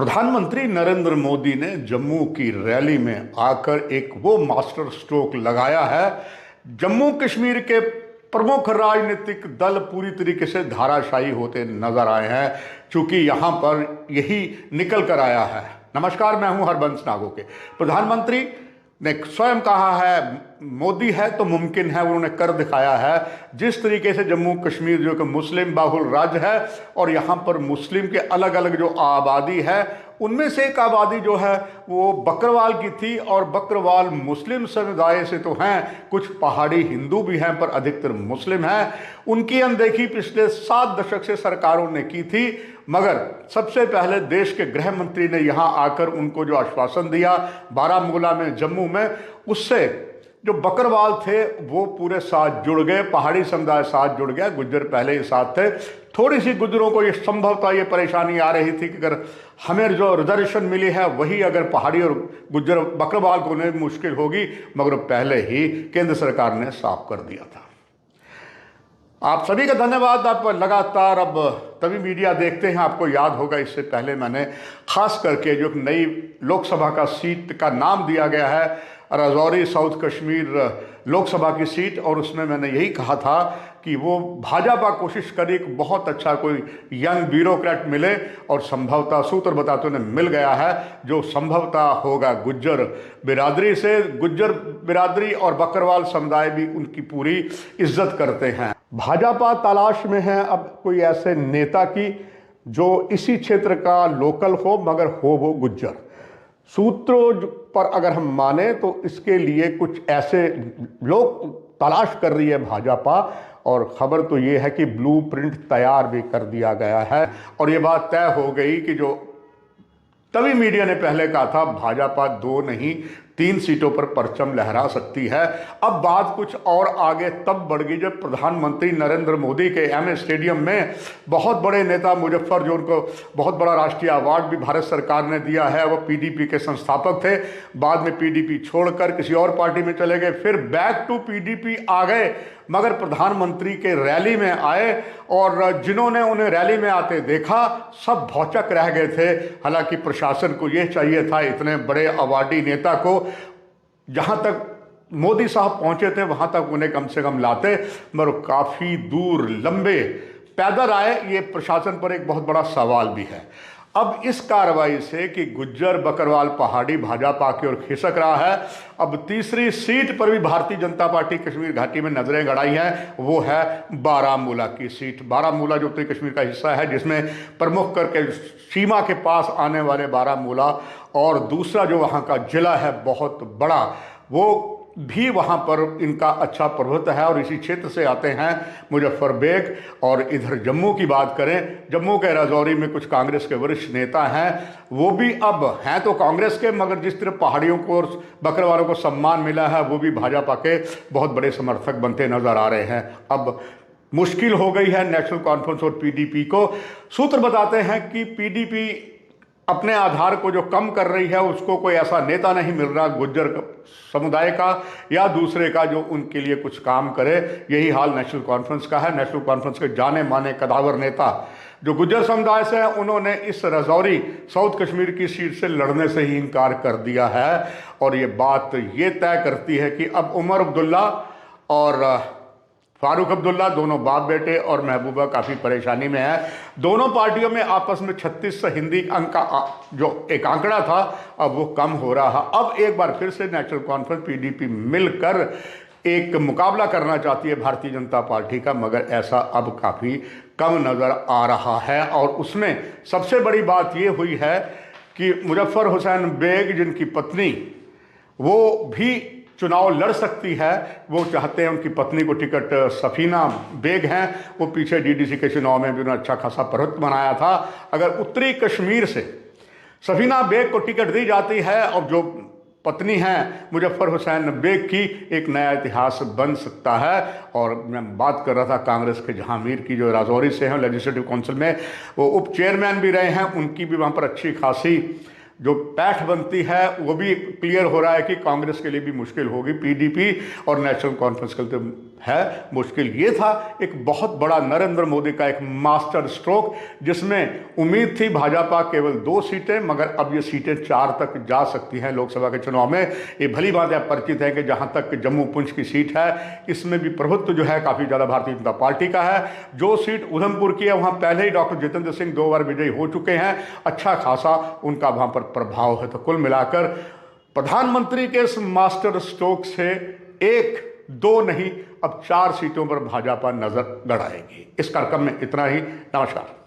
प्रधानमंत्री नरेंद्र मोदी ने जम्मू की रैली में आकर एक वो मास्टर स्ट्रोक लगाया है। जम्मू कश्मीर के प्रमुख राजनीतिक दल पूरी तरीके से धाराशायी होते नजर आए हैं, क्योंकि यहां पर यही निकल कर आया है। नमस्कार, मैं हूं हरबंस नागोके। प्रधानमंत्री ने स्वयं कहा है मोदी है तो मुमकिन है, उन्होंने कर दिखाया है। जिस तरीके से जम्मू कश्मीर जो कि मुस्लिम बहुल राज्य है और यहाँ पर मुस्लिम के अलग अलग जो आबादी है, उनमें से एक आबादी जो है वो बकरवाल की थी, और बकरवाल मुस्लिम समुदाय से तो हैं, कुछ पहाड़ी हिंदू भी हैं पर अधिकतर मुस्लिम हैं। उनकी अनदेखी पिछले 7 दशक से सरकारों ने की थी, मगर सबसे पहले देश के गृह मंत्री ने यहाँ आकर उनको जो आश्वासन दिया बारामूला में, जम्मू में, उससे जो बकरवाल थे वो पूरे साथ जुड़ गए, पहाड़ी समुदाय साथ जुड़ गया। गुज्जर पहले ही साथ थे। थोड़ी सी गुज्जरों को ये संभवतः ये परेशानी आ रही थी कि अगर हमें जो रिजर्वेशन मिली है वही अगर पहाड़ी और गुज्जर बकरवाल को उन्हें मुश्किल होगी, मगर पहले ही केंद्र सरकार ने साफ कर दिया था। आप सभी का धन्यवाद। आप लगातार अब तभी मीडिया देखते हैं। आपको याद होगा इससे पहले मैंने खास करके जो नई लोकसभा का सीट का नाम दिया गया है, राजौरी साउथ कश्मीर लोकसभा की सीट, और उसमें मैंने यही कहा था कि वो भाजपा कोशिश करे कि बहुत अच्छा कोई यंग ब्यूरोक्रेट मिले, और संभवतः सूत्र बताते उन्हें मिल गया है, जो संभवतः होगा गुज्जर बिरादरी से। गुज्जर बिरादरी और बकरवाल समुदाय भी उनकी पूरी इज्जत करते हैं। भाजपा तलाश में है अब कोई ऐसे नेता की जो इसी क्षेत्र का लोकल हो, मगर हो वो गुज्जर। सूत्रों पर अगर हम माने तो इसके लिए कुछ ऐसे लोग तलाश कर रही है भाजपा, और खबर तो ये है कि ब्लूप्रिंट तैयार भी कर दिया गया है। और ये बात तय हो गई कि जो तभी मीडिया ने पहले कहा था भाजपा 2 नहीं 3 सीटों पर परचम लहरा सकती है, अब बात कुछ और आगे तब बढ़ गई जब प्रधानमंत्री नरेंद्र मोदी के एमए स्टेडियम में बहुत बड़े नेता मुजफ्फर, जो उनको बहुत बड़ा राष्ट्रीय अवार्ड भी भारत सरकार ने दिया है, वो पीडीपी के संस्थापक थे, बाद में पीडीपी छोड़कर किसी और पार्टी में चले गए, फिर बैक टू पीडीपी आ गए, मगर प्रधानमंत्री के रैली में आए, और जिन्होंने उन्हें रैली में आते देखा सब भौचक रह गए थे। हालांकि प्रशासन को यह चाहिए था इतने बड़े अवार्डी नेता को जहां तक मोदी साहब पहुंचे थे वहां तक उन्हें कम से कम लाते, मगर काफी दूर लंबे पैदल आए। ये प्रशासन पर एक बहुत बड़ा सवाल भी है। अब इस कार्रवाई से कि गुज्जर बकरवाल पहाड़ी भाजपा की ओर खिसक रहा है, अब तीसरी सीट पर भी भारतीय जनता पार्टी कश्मीर घाटी में नजरें गड़ाई हैं, वो है बारामूला की सीट। बारामूला जो उत्तरी कश्मीर का हिस्सा है, जिसमें प्रमुख करके सीमा के पास आने वाले बारामूला, और दूसरा जो वहाँ का जिला है बहुत बड़ा, वो भी वहाँ पर इनका अच्छा प्रभुत्व है, और इसी क्षेत्र से आते हैं मुजफ्फरबेग। और इधर जम्मू की बात करें, जम्मू के राजौरी में कुछ कांग्रेस के वरिष्ठ नेता हैं, वो भी अब हैं तो कांग्रेस के, मगर जिस तरह पहाड़ियों को और बकरवालों को सम्मान मिला है, वो भी भाजपा के बहुत बड़े समर्थक बनते नजर आ रहे हैं। अब मुश्किल हो गई है नेशनल कॉन्फ्रेंस और पीडीपी को। सूत्र बताते हैं कि पीडीपी अपने आधार को जो कम कर रही है, उसको कोई ऐसा नेता नहीं मिल रहा गुज्जर समुदाय का या दूसरे का जो उनके लिए कुछ काम करे। यही हाल नेशनल कॉन्फ्रेंस का है। नेशनल कॉन्फ्रेंस के जाने माने कदावर नेता जो गुज्जर समुदाय से हैं, उन्होंने इस राजौरी साउथ कश्मीर की सीट से लड़ने से ही इनकार कर दिया है, और ये बात ये तय करती है कि अब उमर अब्दुल्ला और फारूक अब्दुल्ला, दोनों बाप बेटे, और महबूबा काफ़ी परेशानी में है। दोनों पार्टियों में आपस में 36 हिंदी अंक का जो एक आंकड़ा था, अब वो कम हो रहा है। अब एक बार फिर से नेशनल कॉन्फ्रेंस पीडीपी मिलकर एक मुकाबला करना चाहती है भारतीय जनता पार्टी का, मगर ऐसा अब काफ़ी कम नज़र आ रहा है। और उसमें सबसे बड़ी बात ये हुई है कि मुजफ्फर हुसैन बेग, जिनकी पत्नी वो भी चुनाव लड़ सकती है, वो चाहते हैं उनकी पत्नी को टिकट, सफीना बेग हैं, वो पीछे डीडीसी के चुनाव में भी उन्होंने अच्छा खासा प्रभुत्व बनाया था। अगर उत्तरी कश्मीर से सफीना बेग को टिकट दी जाती है, और जो पत्नी हैं मुजफ्फर हुसैन बेग की, एक नया इतिहास बन सकता है। और मैं बात कर रहा था कांग्रेस के जहांगीर की, जो राजौरी से हैं, लेजिस्लेटिव काउंसिल में वो उप चेयरमैन भी रहे हैं, उनकी भी वहाँ पर अच्छी खासी जो पैठ बनती है, वो भी क्लियर हो रहा है कि कांग्रेस के लिए भी मुश्किल होगी। पीडीपी और नेशनल कॉन्फ्रेंस के लिए है मुश्किल। ये था एक बहुत बड़ा नरेंद्र मोदी का एक मास्टर स्ट्रोक, जिसमें उम्मीद थी भाजपा केवल 2 सीटें, मगर अब ये सीटें 4 तक जा सकती हैं लोकसभा के चुनाव में। ये भली बात है, परिचित है कि जहां तक जम्मू पुंछ की सीट है, इसमें भी प्रभुत्व जो है काफ़ी ज़्यादा भारतीय जनता पार्टी का है। जो सीट उधमपुर की है, वहाँ पहले ही डॉक्टर जितेंद्र सिंह 2 बार विजयी हो चुके हैं, अच्छा खासा उनका वहाँ पर प्रभाव है। तो कुल मिलाकर प्रधानमंत्री के इस मास्टर स्ट्रोक से 1, 2 नहीं, अब 4 सीटों पर भाजपा नजर गड़ाएगी। इस कार्यक्रम में इतना ही। नमस्कार।